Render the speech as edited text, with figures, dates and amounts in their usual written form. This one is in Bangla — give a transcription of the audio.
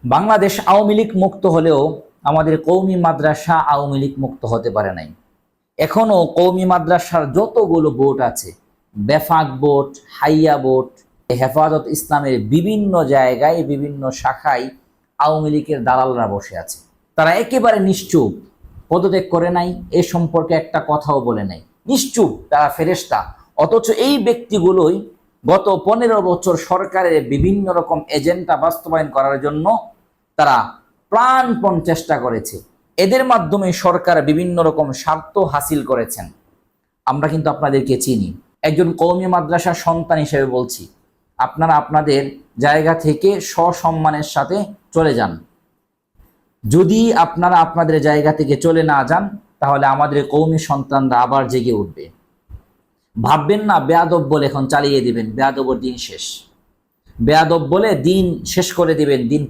বাংলাদেশ আওয়ামী লীগ মুক্ত হলেও আমাদের কওমি মাদ্রাসা আওয়ামী লীগ মুক্ত হতে পারে নাই। এখনো কওমি মাদ্রাসার যতগুলো বোর্ড আছে, বেফাক বোর্ড, হাইয়া বোর্ড, হেফাজত ইসলামের বিভিন্ন জায়গায় বিভিন্ন শাখায় আওয়ামী লীগের দালালরা বসে আছে। তারা একেবারে নিশ্চুপ, পদত্যাগ করে নাই, এ সম্পর্কে একটা কথাও বলে নাই, নিশ্চুপ, তারা ফেরেশতা। অথচ এই ব্যক্তিগুলোই গত 15 বছর সরকারের বিভিন্ন রকম এজেন্ডা বাস্তবায়ন করার জন্য তারা প্রাণপণ চেষ্টা করেছে। এদের মাধ্যমে সরকার বিভিন্ন রকম স্বার্থ হাসিল করেছেন। আমরা কিন্তু আপনাদেরকে চিনি। একজন কওমি মাদ্রাসার সন্তান হিসেবে বলছি, আপনারা আপনাদের জায়গা থেকে সসম্মানের সাথে চলে যান। যদি আপনারা আপনাদের জায়গা থেকে চলে না যান, তাহলে আমাদের কওমি সন্তানরা আবার জেগে উঠবে। ভাববেন না বেয়াদব বলে এখন চালিয়ে দিবেন, বেয়াদবের দিন শেষ। বেয়াদব বলে দিন শেষ করে দিবেন, দিন